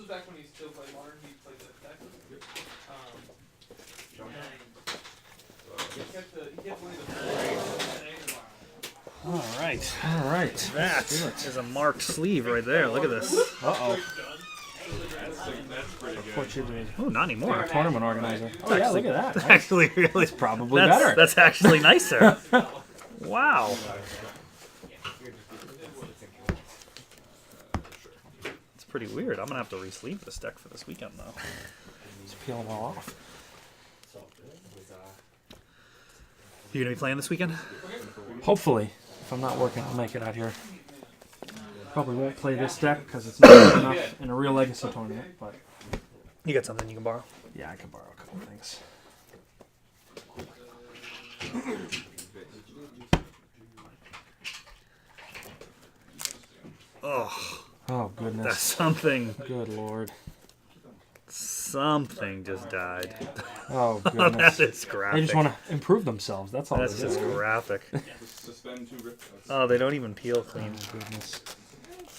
was back when he still played Modern. He played the Texas. He kept winning the All right. All right. That is a marked sleeve right there. Look at this. Uh-oh. That's pretty good. Oh, not anymore. A tournament organizer. Oh, yeah, look at that. That's actually really. It's probably better. That's actually nicer. Wow. It's pretty weird. I'm gonna have to re-sleeve this deck for this weekend though. Just peel them all off. You gonna be playing this weekend? Hopefully, if I'm not working, I'll make it out here. Probably won't play this deck because it's not good enough in a real Legacy tournament. But You got something you can borrow? yeah, I can borrow a couple things. Oh, Oh that's goodness. something. Good lord. Something just died. Oh Oh, goodness. that is They graphic. just want to improve themselves. That's all. That's they just do. graphic. Suspend 2 rip. Oh, they don't even peel clean. Oh goodness.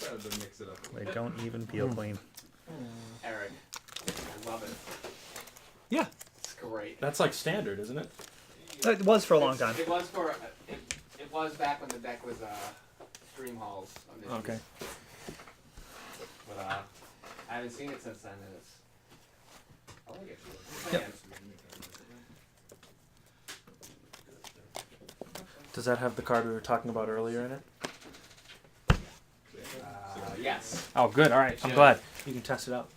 Tried to mix it up. They don't even peel clean. Eric, I love it. Yeah, It's great. That's like standard, isn't it? it was for a long time. It was for it was back when the deck was stream halls. On this Okay. But I haven't seen it since then, and it's. I like it. Yep. Does that have the card we were talking about earlier in it? Yes. Oh, good. All right. I'm glad. You can test it out.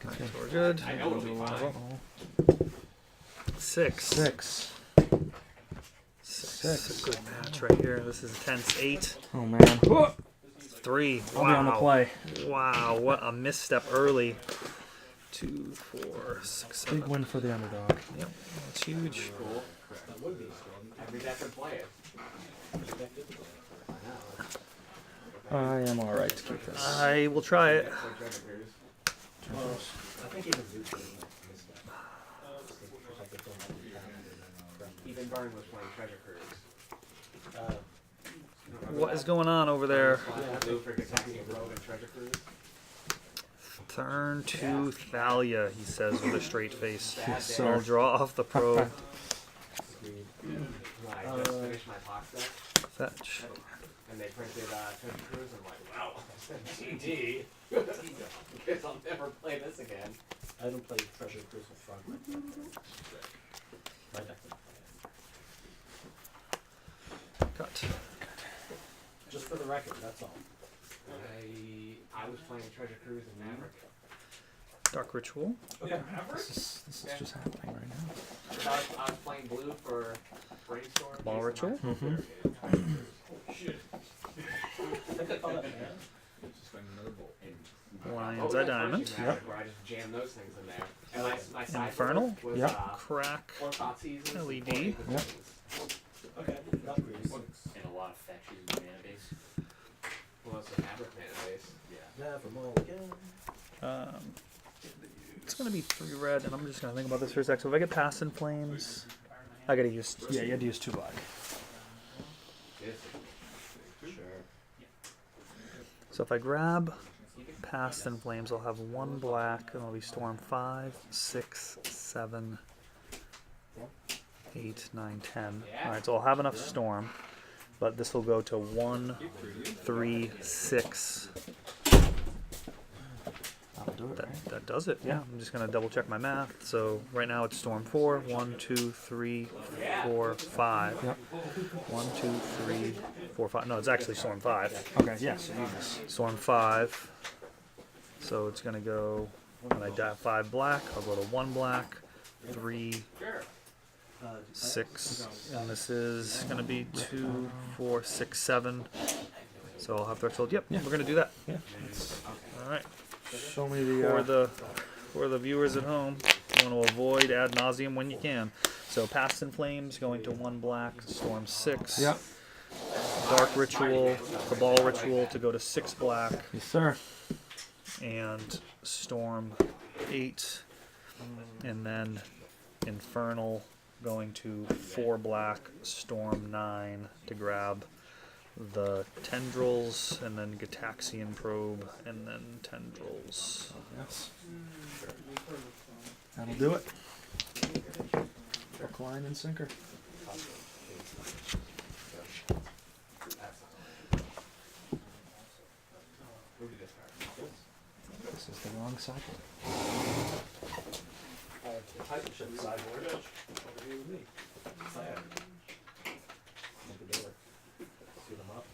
Alright, so we're good. I know it'll be fine. 6. Six. Six. Good match right here. This is a tense 8. Oh man. 3. I'll be on the play. Wow, what a misstep early. 2, 4, 6, 7. Big win for the underdog. Yep, that's huge. Cool. That would be. Every deck can play it. I am all right to keep this. I will try it. Even Burn was playing Treasure Cruise. What is going on over there? Blue for attacking Rogue and Treasure Cruise. Turn to Thalia, he says with a straight face. Yes, I'll sir. draw off the probe. I just finished my box deck, Fetch. and they printed Treasure Cruise. I'm like, wow, GG. Guess I'll never play this again. I haven't played Treasure Cruise with Frog. My deck didn't play Cut. it. Just for the record, that's all. I was playing Treasure Cruise and Maverick. Dark Ritual. Okay. This is just happening right now. So I was playing blue for Brainstorm. Ball Ritual. Mm-hmm. I think I called that man. Suspend another bolt. Lion's Eye Diamond. Yep. Where I just jammed those things in there. And my side Infernal? was Yep. Crack. four thought seasons. LED. Yep. Okay. Not really. And a lot of fetches and mana base. Well, that's a Maverick mana base. Yeah. Never mulligan. It's gonna be 3 red, and I'm just gonna think about this for a sec. So if I get Past in Flames, I gotta use. Yeah, you had to use 2 black. Sure. So if I grab Past in Flames, I'll have 1 black, and I'll be Storm 5, 6, 7, 8, 9, 10. All right, so I'll have enough Storm, but this will go to 1, 3, 6. That'll do it, right? That does it. Yeah, I'm just gonna double check my math. So right now it's Storm 4, 1, 2, 3, 4, 5. Yep. 1, 2, 3, 4, 5. No, it's actually Storm 5. Okay, yes. Storm 5. So it's gonna go when I die 5 black. I'll go to 1 black, 3, Sure. 6, and this is gonna be 2, 4, 6, 7. So I'll have threshold. Yep, we're gonna do that. Yeah. All right. Show me For the viewers at home, you want to avoid ad nauseum when you can. So Past in Flames going to 1 black, Storm 6. Yep. Dark Ritual, Cabal Ritual to go to 6 black, Yes, sir. and Storm 8, and then Infernal going to 4 black, Storm 9 to grab the tendrils, and then Gataxian probe, and then tendrils. Yes. That'll do it. Hook, line, and sinker. This is the wrong side. Titanship sideboard. Over here with me. Sad. Make the door. See them up.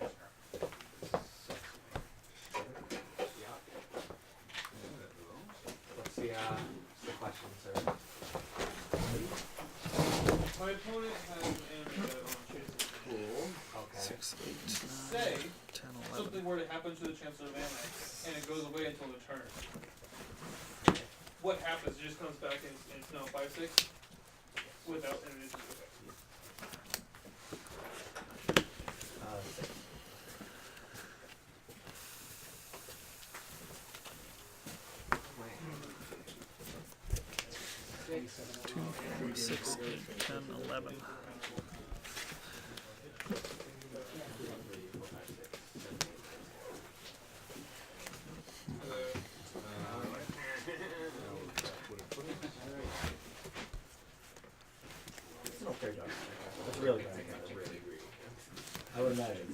Yeah. What's the question, sir? My opponent has an amulet on Chancellor's Pool. Okay. 6, 8, 9, Say 10, 11. something were to happen to the Chancellor of Amex, and it goes away until the turn. What happens? It just comes back and it's now 5/6 without an issue. Two, 4, 6, 8, 10, 11. It's an okay job. It's really bad. I would imagine.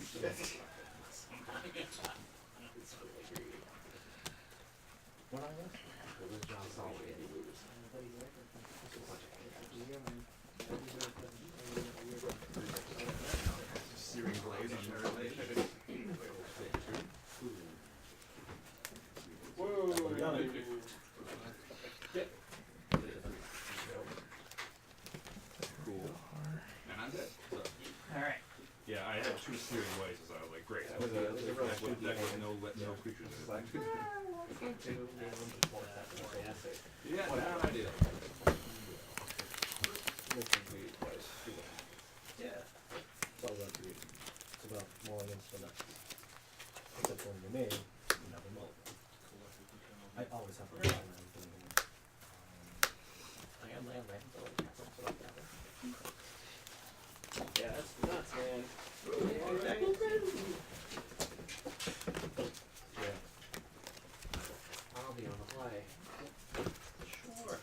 What I was? Searing blaze on their relation. Whoa! Done it. Cool. And I'm dead. So, Alright. yeah, I had 2 searing blazes. I was like, great. That was a real Deck with no creatures in it. Yeah, now I did. Yeah. It's all about greed. It's about mulling and stuff. If that's one you made, you never mull. I always have to mull when I'm doing it. I am land right until I can't put it together. Yeah, that's nuts, man. Yeah. I'll be on the play. Sure.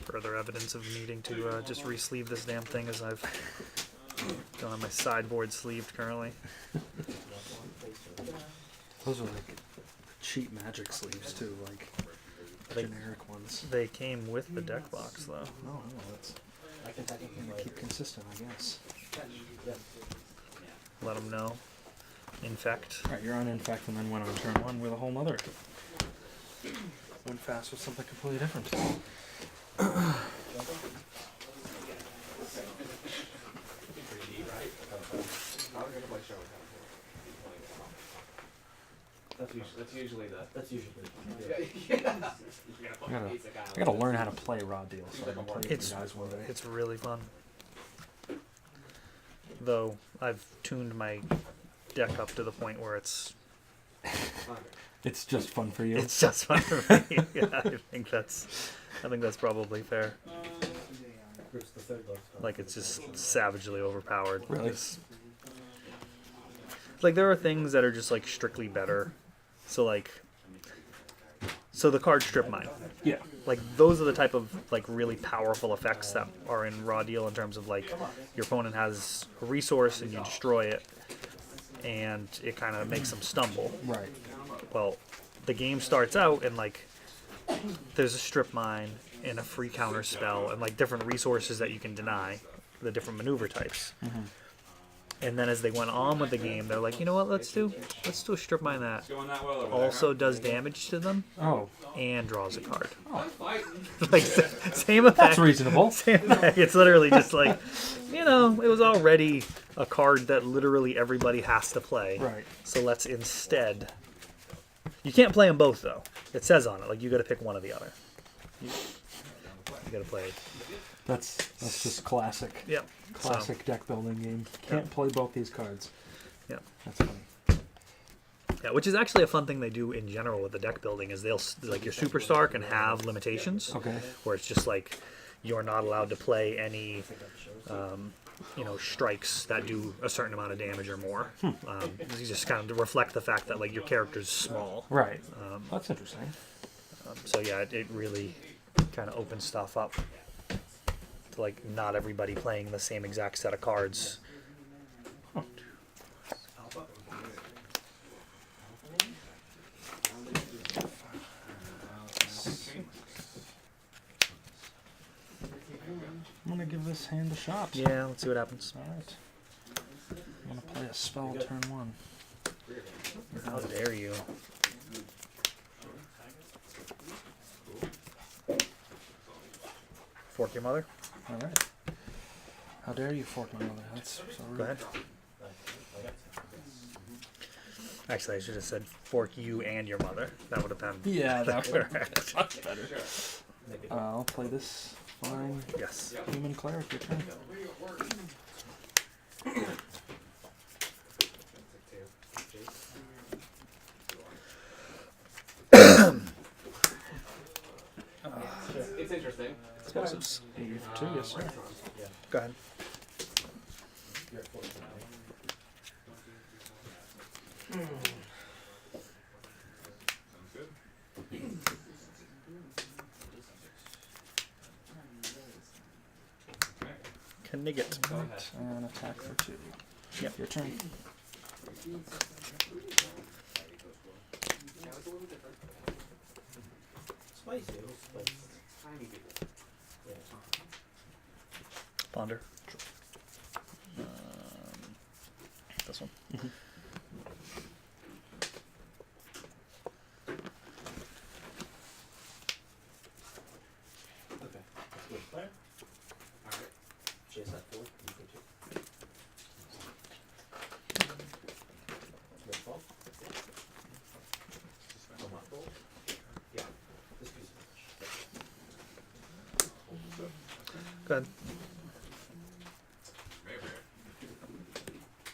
Further evidence of needing to just re-sleeve this damn thing as I've don't have my sideboard sleeved currently. Those are like cheap magic sleeves too, like generic ones. They came with the deck box though. Oh, no, that's I can technically play. keep consistent, I guess. Yeah. Let them know. Infect. Right, you're on infect and then went on turn 1 with a whole nother. Went fast with something completely different. 3D, right? How are we gonna play show with That's usually the. That's usually. I gotta learn how to play raw deal so I can play with It's- you guys one day. It's really fun. Though I've tuned my deck up to the point where it's It's just fun for you. it's just fun for me. Yeah, I think that's probably fair. Grips the third left. Like it's just savagely overpowered. Really? It's- like there are things that are just like strictly better. So the card strip mine. Yeah. Like those are the type of like really powerful effects that are in raw deal in terms of like your opponent has a resource and you destroy it and it kind of makes them stumble. Right. Well, the game starts out and like there's a strip mine and a free counter spell and like different resources that you can deny, the different maneuver types. And then as they went on with the game, they're like, you know what, let's do a strip mine that Going that well over also does damage to them Oh, and draws a card. I'm fighting. Like same effect. that's reasonable. Same effect. It's literally just like, you know, it was already a card that literally everybody has to play. Right. So let's instead. You can't play them both though. It says on it like you got to pick one or the other. You got to play. That's just classic. Yep. Classic deck building game. Can't play both these cards. Yep. That's funny. Yeah, which is actually a fun thing they do in general with the deck building is they'll like your superstar can have limitations Okay. where it's just like you're not allowed to play any strikes that do a certain amount of damage or more. You just kind of reflect the fact that like your character's small. Right. That's interesting. So yeah, it really kind of opens stuff up to like not everybody playing the same exact set of cards. I'm gonna give this hand a shot. Yeah, let's see what happens. All right. I'm gonna play a spell turn 1. How dare you? Fork your mother. All right. How dare you, fork my mother? That's so rude. Go ahead. Actually, I should have said fork you and your mother. That would have been Yeah, that would be correct. much better. I'll play this fine Yes. human cleric. Your turn. It's interesting. Explosives. 82, yes, sir. Go ahead. You're at 14. Sounds good. Okay. Knigget. Right, and attack for 2. Yep. Your turn. Spicy. It was spicy. Yeah. Ponder. This one. Okay. That's good. Player. Alright. Chase that 4. You for 2. You're at 12. Oh, my. Yeah. This piece of Go ahead. Maverick.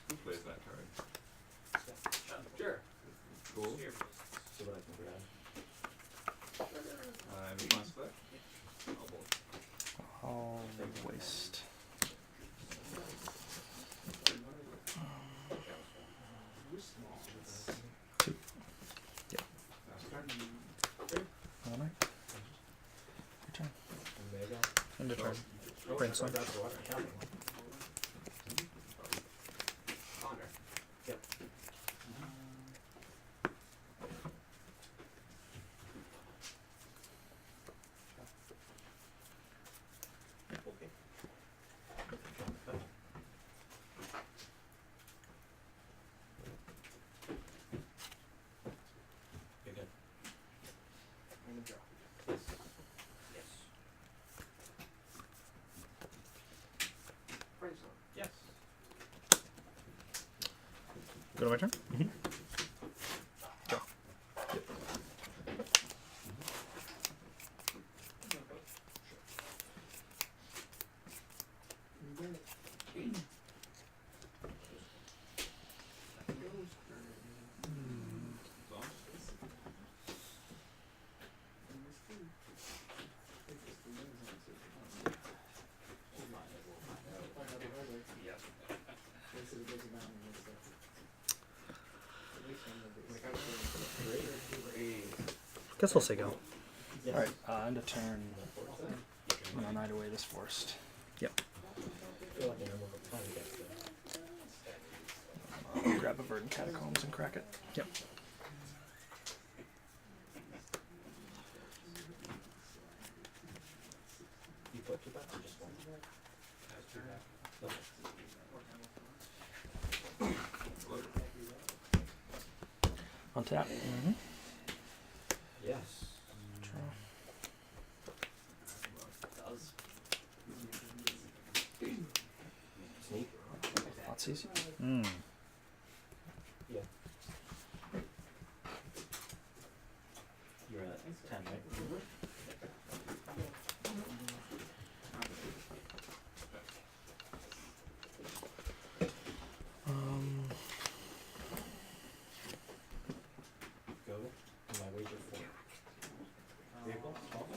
Who plays that card? Sure. Cool. See what I can grab. Any plans for that? Oh, boy. I'll waste. All right. Your turn. And there you go. End of turn. Brainstorm. That's the water. Ponder. Yep. Okay. You're good. I'm gonna draw. Yes. Yes. Brainstorm. Yes. Go to my turn. Draw. Guess we'll say go. Yes. All right. End of turn. I'm gonna knight away this forest. I feel like I know what the plan gets there. I'll grab a verdant catacombs and crack it. Yep. You put 2 back or just 1? Okay. Untap. Yes. Draw. Does. Sneak. That's easy. Mm. Yeah. You're at 10, right? Go. And my wager 4. Vehicle? 12?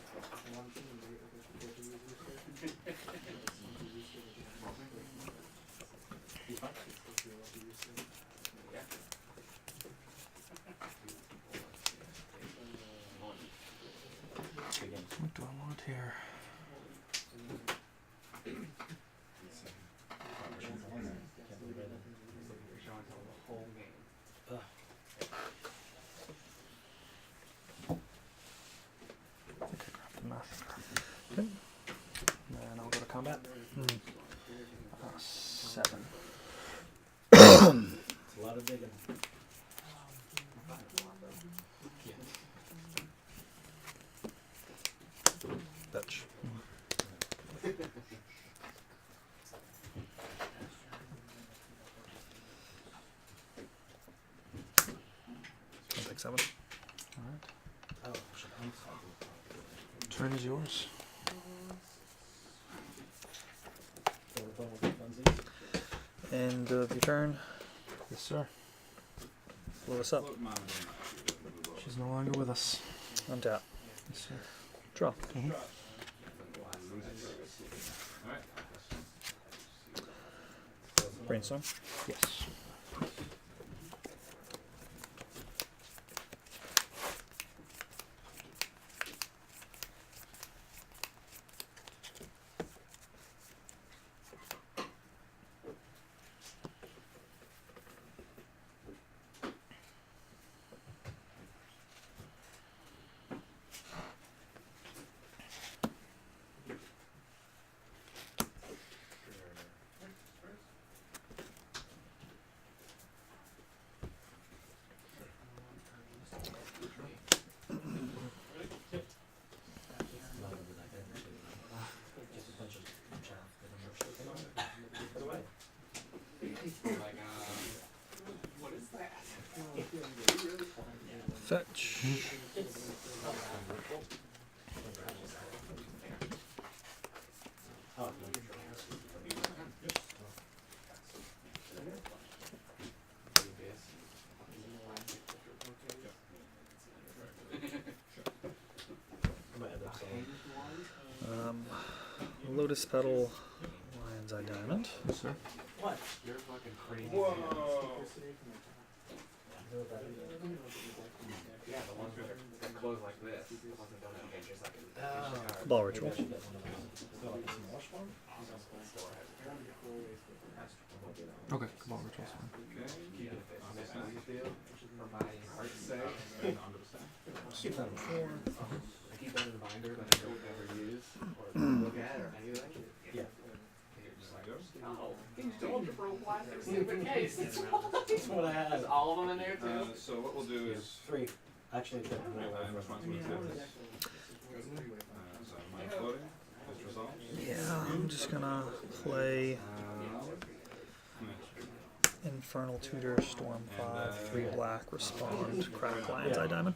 Turn is yours. So we're playing with the funsies. End of your turn. Yes, sir. Blow us up. Float mine in. She's no longer with us. Untap. Yes, sir. Draw. Mhm. Alright. Brainstorm. Yes. Not over that guy, actually. Just a bunch of chaff that I'm not sure came on. Put away. Like, what is that? Fetch. Oh, no. I might end up selling. Lotus Petal. Lion's Eye Diamond. Yes, sir. What? You're fucking crazy. Whoa. You know what that is? Yeah, the ones that close like this. The ones that don't have pictures like Oh. Ball Maybe Ritual. I should get one of those. Is there like a smallish one? Okay, come on, ritual's fine. keep it on this one you feel for my heart's sake. Keep that on the floor. I keep that in the binder that I don't ever use or look at or anything. Yeah. You're just like, oh, he's told you for a plastic stupid case. That's what I had. Is all of them in there too? So what we'll do is, 3. Actually, it's I'm responsible for this. So my floating, this resolves. Yeah, I'm just gonna play Infernal Tutor, Storm 5, 3 black, respond, crack, Lion's Eye Diamond.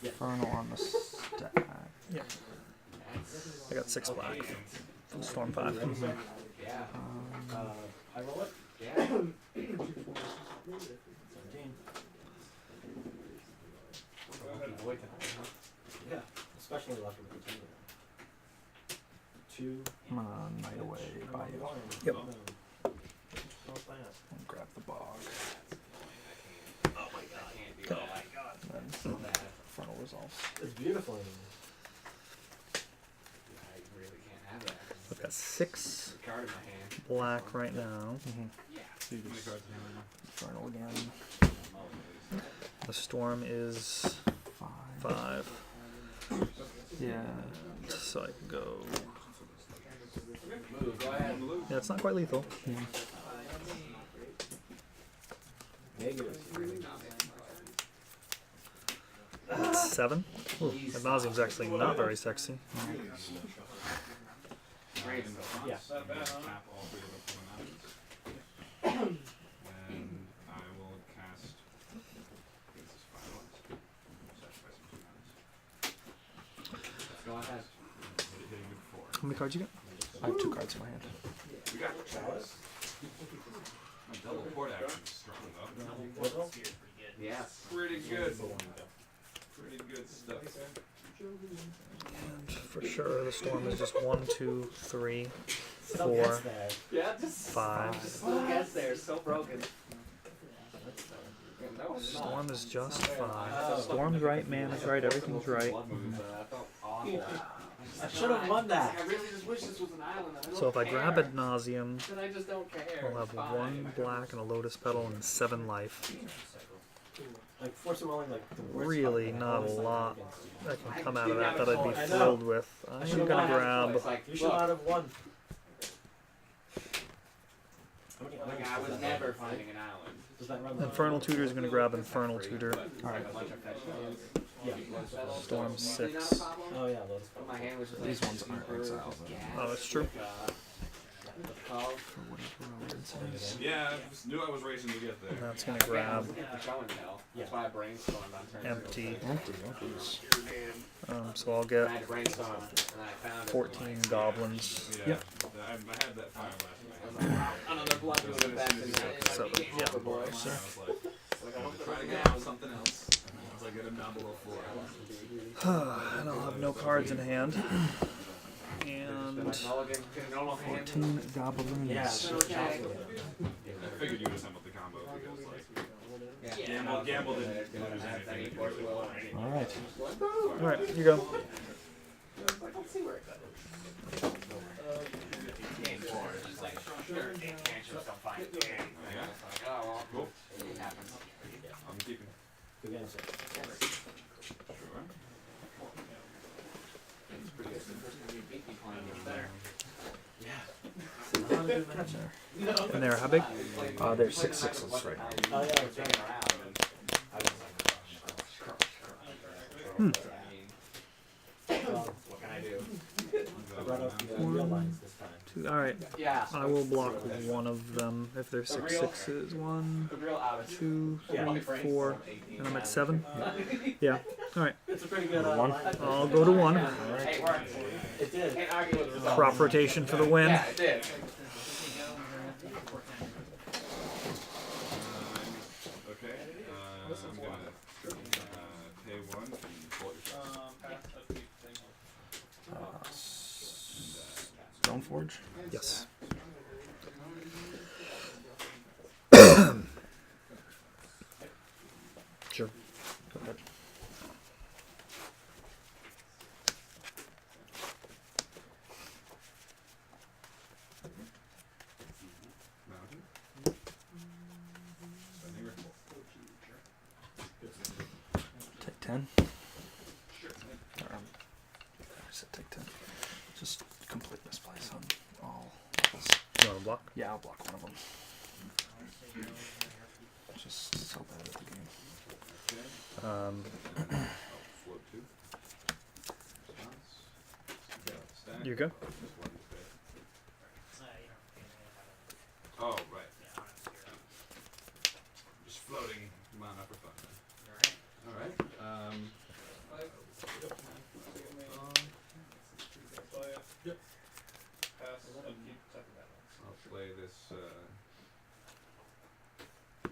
Infernal on the stack. Yeah. I got 6 black from Storm 5. Yeah. I roll it. Yeah. 17. Lucky boy tonight, huh? Yeah. Especially after the 2. I'm gonna night away by you. Yep. And grab the bog. Oh my god. I can't do that. Then So bad. Infernal resolves. It's beautiful. I really can't have that. I've got 6 There's a card in my hand. black right now. Yeah. So you How many just cards do you have? Infernal again. The Storm is 5. Yeah. So I can go. Move, go ahead. Yeah, it's not quite lethal. Yeah. Negative. It's 7. Ooh, Ad nauseam's actually not very sexy. Great. Yeah. Not bad, huh? Tap all 3 of the 4 mountains. And I will cast. This is 5 ones. Sacrifice some 2 mountains. Go ahead. Hitting with 4. How many cards you got? I have 2 cards in my hand. We got Chalice. my double port action is strong though. Orbital. Yes. Pretty good. Pretty good stuff. And for sure, the Storm is just 1, 2, 3, Still 4, gets there. Yeah, just 5. still gets there. So broken. No, it's not. Storm is just 5. Storm's right, mana's right, everything's right. I felt awful. I should have won that. I really just wish this was an island. I So if I don't grab care. Ad nauseam, But I just don't care. I'll have It's fine. 1 black and a Lotus Petal and 7 life. Like Force of Willing, like the worst Really card, not a always like lot against you. that can come out of that that I'd be I know. thrilled with. I'm should've gonna won. grab. It's like, You should look, not have won. How many like islands I does was that never run? finding an island. Does that run? Infernal Tutor is gonna grab Infernal Tutor. Alright. A bunch of fetch lands. Yeah. Storm Usually not a 6. problem, Oh yeah, Lotus. but my hand was just These like ones aren't super exiles, gas, Oh, that's true. like, Call. For whatever other incidents. Yeah, I just knew I was racing to get there. That's gonna grab Show and tell. That's why I brainstormed on turn empty. Empty. Oh, jeez. So I'll I get had to brainstorm, and I found it. 14 goblins. Yeah, Yep. I had that fire last I was night. like, wow, another blood to the back in that. So, Game yeah. over, boys. I was like, Like, I I'm hope gonna try to that get out something else. Once I get him down below 4. And I'll have no cards in hand. And like mulligan, normal hand. 14 goblins. Yeah, okay. I figured you would assemble the combo because like Yeah. Gamble didn't Yeah. lose anything. Yeah. All right. alright, here you go. Like, let's see where it goes. Game 4 is just like, sure, can't just come find it. Yeah. Like, oh, well, Cool. it happens. I'm keeping. Good game, sir. Sure. It's pretty good. The first time you beat me playing gets better. And there, how big? They're 6/6s right now. Oh, yeah, that's right. What can I do? I brought up the real lines this time. Alright, Yeah. I will block one of them if they're 6/6s. 1, The real outage. 2, Yeah. 3, 4, and I'm at 7. Yeah, alright. It's a pretty good One. line. I'll go to 1. Hey, it worked. It did. Can't argue with the results. Crop rotation for the win. Yeah, it did. Okay. I'm gonna pay 1 and pull yourself. Stoneforge. Yes. Sure. Go ahead. Mountain. Spending ritual. Take 10. I said take 10. Just complete misplace on all levels. You want to block? Yeah, I'll block one of them. Just so bad at the game. Float 2. Response. Stack. You go. Just one to pay. Oh, right. Just floating mana for fun. Alright. Yep. Pass, upkeep, second battle. I'll play this,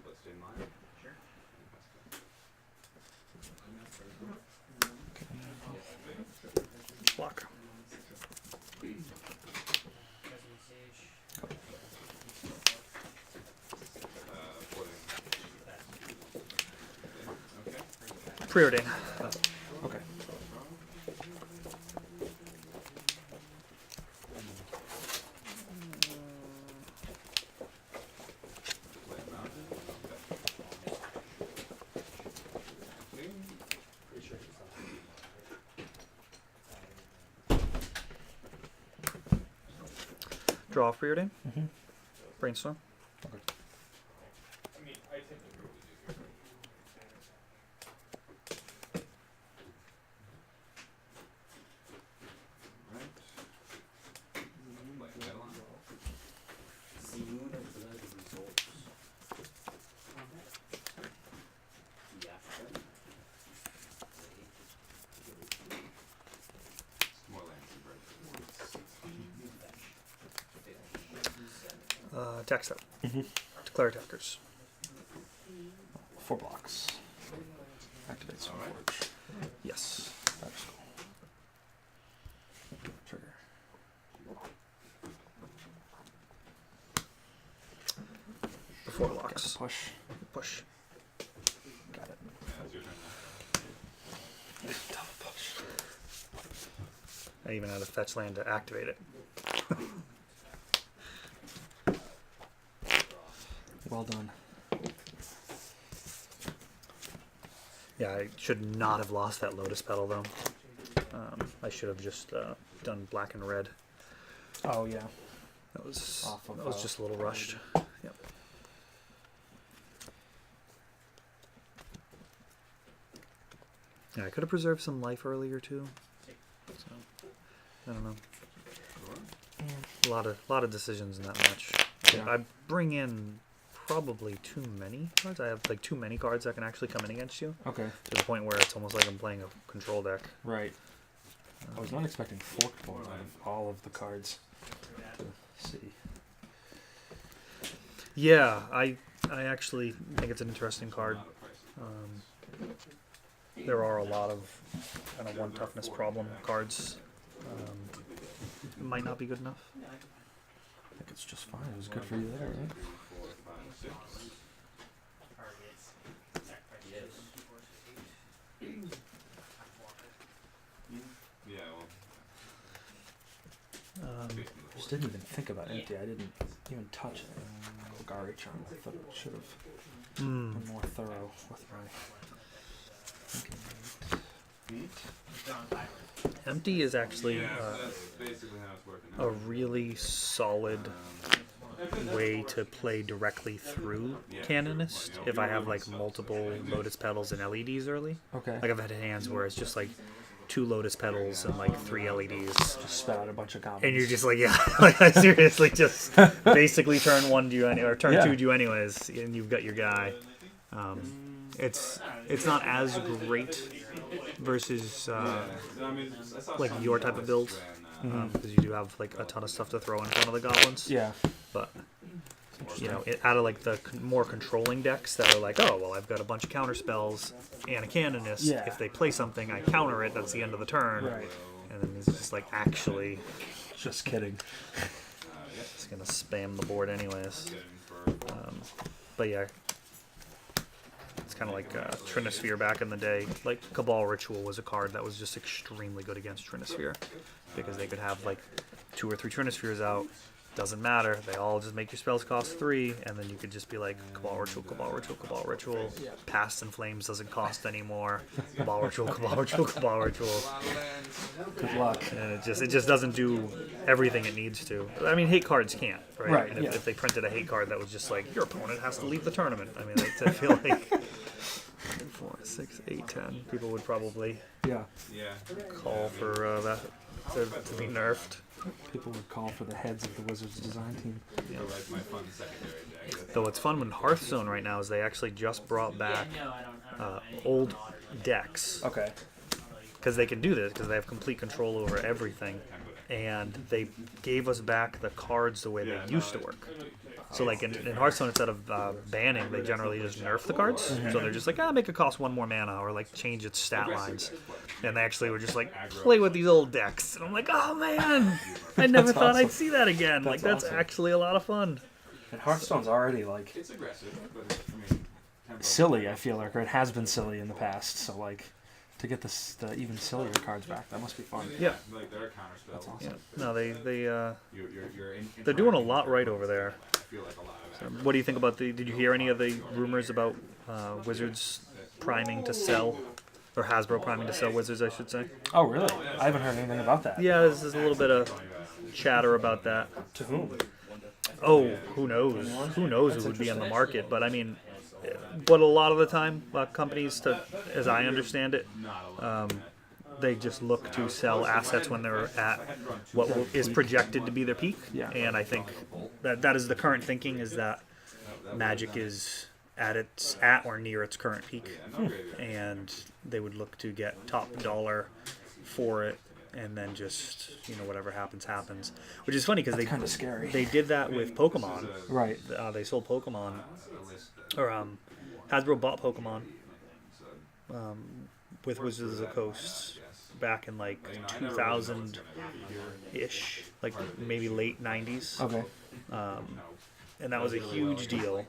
Bloodstained Mine. Sure. Block. Floating. Okay. Preordain. Okay. Play a mountain. Okay. Pretty sure it's Draw off preordain. Mm-hmm. Brainstorm. I mean, I typically do here. Right. Play a Eidolon. More lands and breaks. Attack step. Mm-hmm. Declare attackers. 4 blocks. Activate Stoneforge. Yes. That's cool. Trigger. Before Got blocks. the push. Push. Got it. Yeah, it's your turn now. Double push. I even had a fetch land to activate it. Well done. Yeah, I should not have lost that Lotus Petal though. I should have just done black and red. Oh yeah. That was Off of, that was just a little rushed. Yep. Yeah, I could have preserved some life earlier too. So I don't know. Sure. lot of decisions in that match. Yeah. I bring in probably too many cards. I have like too many cards that can actually come in against you Okay. to the point where it's almost like I'm playing a control deck. Right. I was not expecting forked board out of all of the cards. To see. Yeah, I actually think it's an interesting card. There are a lot of kind of one toughness problem cards. It might not be good enough. I think it's just fine. It was good for you there, right? 4, 5, 6. Yeah, well, Just didn't even think about empty. I didn't even touch it. Golgari charm. I thought it should have Mm. been more thorough with my thinking. Empty is actually yeah, so that's basically how it's working a out. really solid way to play directly through Canonist if I have like multiple Lotus Petals and LEDs early. Okay. Like I've had hands where it's just like 2 Lotus Petals and like 3 LEDs. Just spat out a bunch of combos. And you're just like, yeah, like I seriously just basically turn 1 do you or turn Yeah. 2 do you anyways, and you've got your guy. It's not as great versus like your type of build because you do have like a ton of stuff to throw in front of the goblins. Yeah. But you know, out of like the more controlling decks that are like, oh well, I've got a bunch of counter spells and a canonist. Yeah. If they play something, I counter it. That's the end of the turn. Right. And then it's just like actually Just kidding. it's gonna spam the board anyways. But yeah, it's kind of like Trinisphere back in the day. Like Cabal Ritual was a card that was just extremely good against Trinisphere because they could have like 2 or 3 Trinispheres out. Doesn't matter. They all just make your spells cost 3, and then you could just be like Cabal Ritual, Cabal Ritual, Cabal Ritual. Past and Flames doesn't cost anymore. Cabal Ritual, Cabal Ritual, Cabal Ritual. Good luck. And it just doesn't do everything it needs to. I mean, hate cards can't, right? Right, And yeah. if they printed a hate card that was just like your opponent has to leave the tournament, I mean, I feel like 4, 6, 8, 10 people would probably Yeah. Yeah. call for that to be nerfed. People would call for the heads of the Wizards design team. You know. That's my fun secondary deck. Though what's fun with Hearthstone right now is they actually just brought back old decks Okay. because they can do this because they have complete control over everything, and they gave us back the cards the way they used to work. So like in Hearthstone, instead of banning, they generally just nerf the cards. So they're just like, make it cost 1 more mana or like change its stat lines. And they actually were just like, play with these old decks. And I'm like, oh man, I never thought I'd see that again. Like that's actually a lot of fun. And Hearthstone's already like It's aggressive, but I mean, tempo. silly. I feel like, or it has been silly in the past. So like, to get the even sillier cards back, that must be fun. Yeah. Like there are counter spells. That's awesome. Yeah. No, You're they're doing a lot right over there. I feel like a lot of What do you think about did you hear any of the rumors about Wizards priming to sell? Or Hasbro priming to sell Wizards, I should say. Oh really? I haven't heard anything about that. Yeah, there's a little bit of chatter about that. To whom? Oh, who knows? Who knows who would be on the market? But I mean, but a lot of the time, companies, as I understand it, they just look to sell assets when they're at what is projected to be their peak. Yeah. And I think that is the current thinking is that Magic is at or near its current peak, and they would look to get top dollar for it, and then just whatever happens, which is funny because they Kind of scary. they did that with Pokemon. Right. They sold Pokemon, or Hasbro bought Pokemon with Wizards of the Coast back in like 2000-ish, like maybe late 90s. Okay. And that was a huge deal.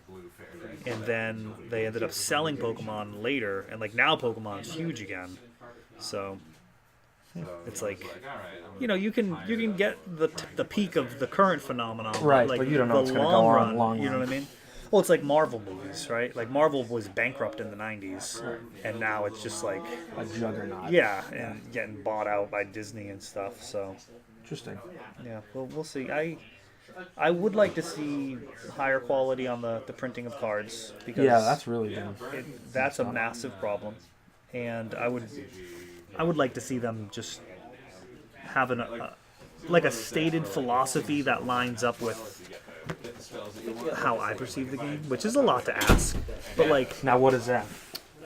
And then they ended up selling Pokemon later, and like now Pokemon's huge again. So it's like you can get the peak of the current phenomenon, Right, like but you don't know the what's gonna long go on run. long You know run. what I mean? Well, it's like Marvel movies, right? Like Marvel was bankrupt in the 90s, and now it's just like A juggernaut. yeah, and getting bought out by Disney and stuff. So Interesting. yeah, well, we'll see. I would like to see higher quality on the printing of cards because Yeah, that's really been. that's a massive problem, and I would like to see them just have like a stated philosophy that lines up with how I perceive the game, which is a lot to ask. But like, Now, what is that?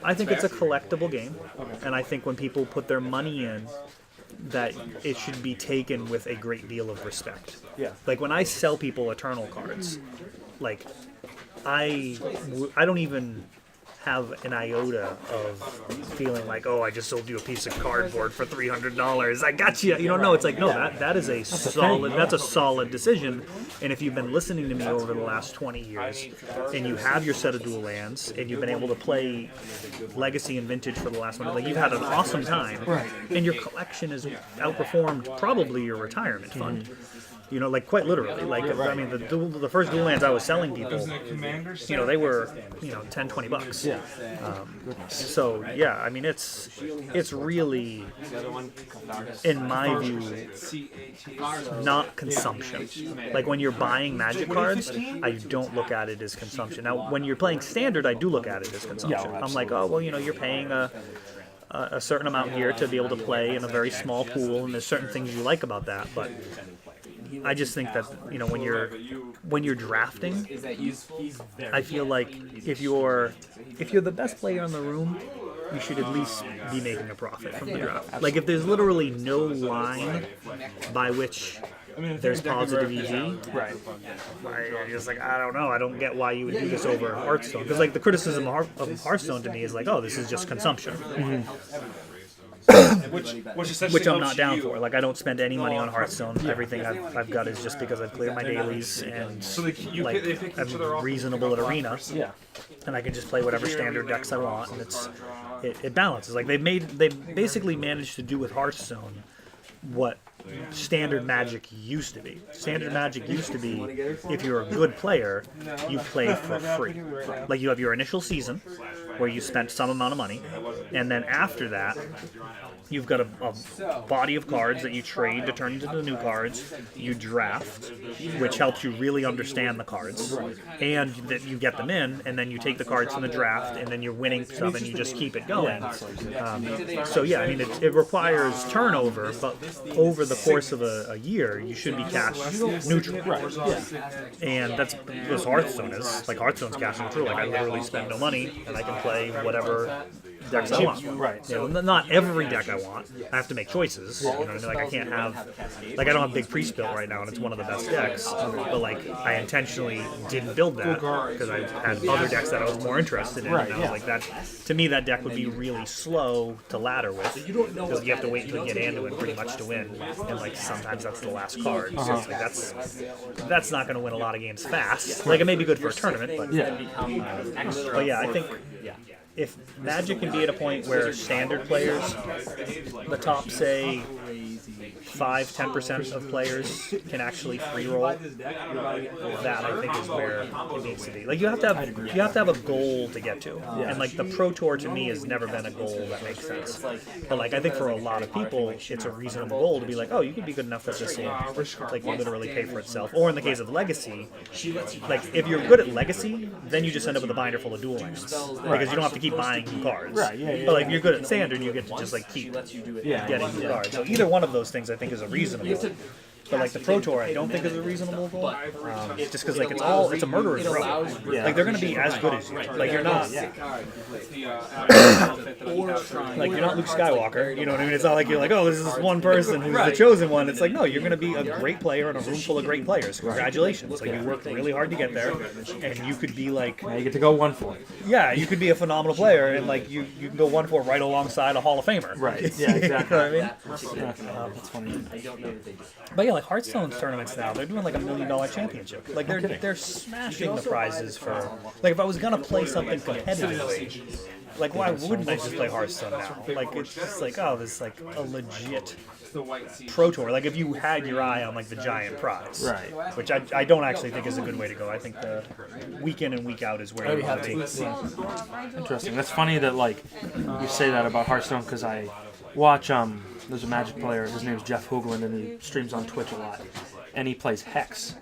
I think it's a collectible game, and I think when people put their money in, that it should be taken with a great deal of respect. Yeah. Like when I sell people Eternal cards, like I don't even have an iota of feeling like, oh, I just sold you a piece of cardboard for $300. I got you. You don't know. It's like, no, that is a solid. That's a solid decision. And if you've been listening to me over the last 20 years, and you have your set of dual lands, and you've been able to play Legacy and Vintage for the last one, like you've had an awesome time, Right. and your collection has outperformed probably your retirement fund. You know, like quite literally. Like, I mean, the first dual lands I was selling people, you know, they were, you know, $10, $20. Yeah. So yeah, I mean, it's really, in my view, not consumption. Like when you're buying Magic cards, I don't look at it as consumption. Now, when you're playing Standard, I do look at it as consumption. Yeah, I'm like, oh well, you know, you're paying a certain amount here to be able to play in a very small pool, and there's certain things you like about that, but I just think that, you know, when you're drafting, I feel like if you're the best player in the room, you should at least be making a profit from the draft. Like if there's literally no line by which there's positive EV, Right. I'm just like, I don't know. I don't get why you would do this over Hearthstone. Because like the criticism of Hearthstone to me is like, oh, this is just consumption. Which I'm not down for. Like I don't spend any money on Hearthstone. Everything I've got is just because I've cleared my dailies and like I'm reasonable at Arena. Yeah. And I can just play whatever standard decks I want, and it balances. Like they basically managed to do with Hearthstone what Standard Magic used to be. Standard Magic used to be, if you're a good player, you play for free. Like you have your initial season where you spent some amount of money, and then after that, you've got a body of cards that you trade to turn into the new cards. You draft, which helps you really understand the cards, and that you get them in, and then you take the cards from the draft, and then you're winning stuff, and you just keep it going. So yeah, I mean, it requires turnover, but over the course of a year, you should be cash neutral. And that's what Hearthstone is. Like Hearthstone's cash neutral. Like I literally spend no money, and I can play whatever decks I want. Right. You know, not every deck I want. I have to make choices. You know what I mean? Like I can't have, like I don't have Big Priest built right now, and it's one of the best decks. But like I intentionally didn't build that because I had other decks that I was more interested in. And I was like, that to me that deck would be really slow to ladder with because you have to wait until you get Anduin pretty much to win, and like sometimes that's the last card. So it's like that's not going to win a lot of games fast. Like it may be good for a tournament, but yeah, I think. If Magic can be at a point where Standard players, the top, say, 5-10% of players can actually free roll, that I think is where it needs to be. Like you have to have a goal to get to, and like the Pro Tour to me has never been a goal that makes sense. But like I think for a lot of people, it's a reasonable goal to be like, oh, you could be good enough that this will like literally pay for itself. Or in the case of Legacy, like if you're good at Legacy, then you just end up with a binder full of dual lands because you don't have to keep buying new cards. But like if you're good at Standard, you get to just like keep getting new cards. So either one of those things I think is a reasonable. But like the Pro Tour, I don't think is a reasonable goal. Just because like it's a murderer's row. Like they're gonna be as good as you. Like you're not. Like you're not Luke Skywalker. You know what I mean? It's not like you're like, oh, this is one person who's the chosen one. It's like no, you're gonna be a great player in a room full of great players. Congratulations! Like you worked really hard to get there, and you could be like. Now you get to go 1-4. Yeah, you could be a phenomenal player, and like you can go 1-4 right alongside a Hall of Famer. Right. Yeah. Exactly. You know what I mean? That's funny. But yeah, like Hearthstone tournaments now, they're doing like $1 million championship. Like they're smashing the prizes for. Like if I was gonna play something competitively, like why wouldn't I just play Hearthstone now? Like it's just like oh, this is like a legit Pro Tour. Like if you had your eye on like the giant prize, Right. Which I don't actually think is a good way to go. I think the week in and week out is where you have to. Interesting. That's funny that like you say that about Hearthstone because I watch there's a Magic player. His name's Jeff Hoogland, and he streams on Twitch a lot, and he plays Hex.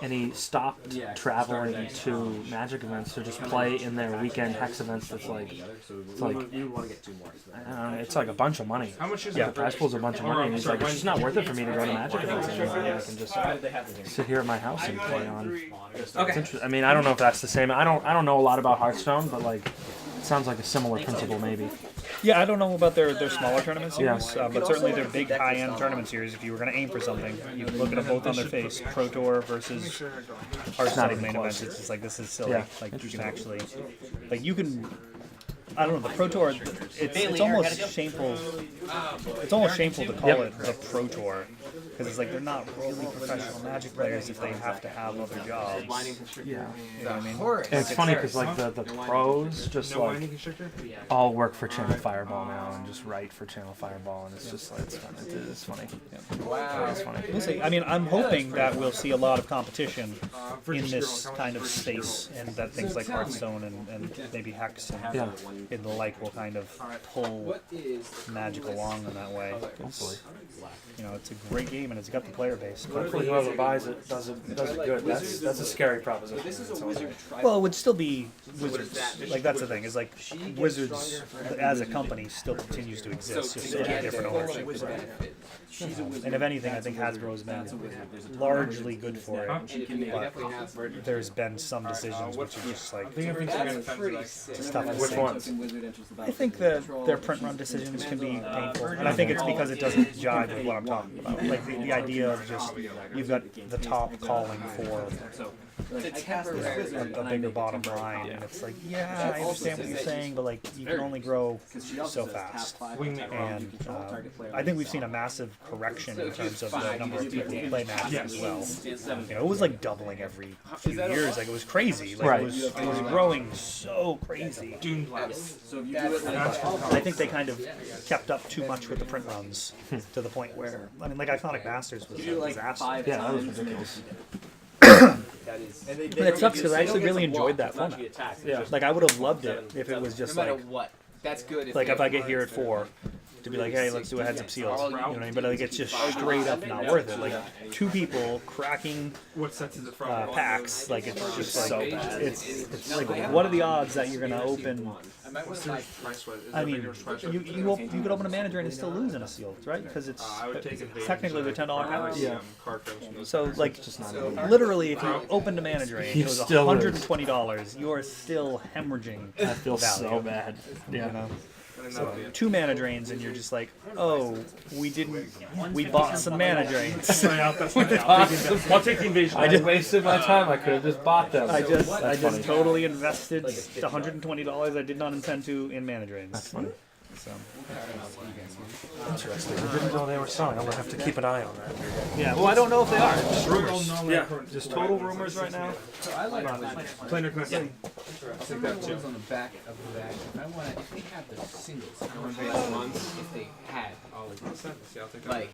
and he stopped traveling to Magic events to just play in their weekend Hex events. That's like, it's like, You want to get 2 more. I don't know, it's like a bunch of money. How much is Yeah, it? the prize pool's a bunch of money, and he's like, it's just not worth it for me to go to Magic events anymore. I can just sit here at my house and play on. It's interesting. I mean, I don't know if that's the same. I don't know a lot about Hearthstone, but like, it sounds like a similar principle maybe. Yeah, I don't know about their smaller tournament Yeah. series, but certainly their big high-end tournament series. If you were going to aim for something, you look at them both on their face. Pro Tour versus Hearthstone main events. It's just like, this is silly. Yeah. Like you can actually, like you can. I don't know, the Pro Tour. It's almost shameful. It's almost shameful to call it the Pro Tour because it's like they're not really professional Magic players if they have to have other jobs. Yeah. You know what I mean? And it's funny because like the pros just like all work for Channel Fireball now and just write for Channel Fireball, and it's just like it's fun. It's funny. Wow. It's funny. We'll see. I mean, I'm hoping that we'll see a lot of competition in this kind of space, and that things like Hearthstone and maybe Hex Yeah. and the like will kind of pull Magic along in that way. Hopefully. You know, it's a great game and it's got the player base. Hopefully whoever buys it does it good. That's a scary proposition. Well, it would still be Wizards. Like, that's the thing, is like Wizards as a company still continues to exist, just in a different ownership. And if anything, I think Hasbro's been largely good for it. But there's been some decisions which are just like, it's tough to Which say. ones? I think that their print run decisions can be painful, and I think it's because it doesn't jive with what I'm talking about. Like the idea of just you've got the top calling for a bigger bottom line, and it's like, yeah, I understand what you're saying, but like you can only grow so fast. And I think we've seen a massive correction in terms of the number of people who play Magic as well. You know, it was like doubling every few years. Like, it was crazy. Like, it was growing so crazy. I think they kind of kept up too much with the print runs to the point where, I mean, like Iconic Masters was a disaster. Yeah, that was ridiculous. But it sucks because I actually really enjoyed that format. Yeah. Like, I would have loved it if it was just like, what? That's good. like if I get here at 4, to be like, hey, let's do a heads up seals. You know what I mean? But like, it's just straight up not worth it. Like, 2 people cracking What sets is it from? packs, like it's just so bad. It's like, what are the odds that you're gonna open? I mean, you could open a manager and still lose in a sealed, right? Because it's technically they're $10 packs. Yeah. So like, literally, if you opened a manager and it was still lose. $120, you are still hemorrhaging. I feel value. so bad. Yeah. You know? So 2 mana drains and you're just like, oh, we bought some mana drains. I'll take the invasion. I just wasted my time. I could have just bought them. I just funny. totally invested $120 I did not intend to in mana drains. That's funny. So Interesting. I didn't know they were selling. I'm gonna have to keep an eye on that. yeah, well, I don't know if they are. Just Rumors. Yeah. just total rumors right now. Planar Connect. On the back of the bag. If they have the singles, I want to if they had all of them. See, I'll take that. Like,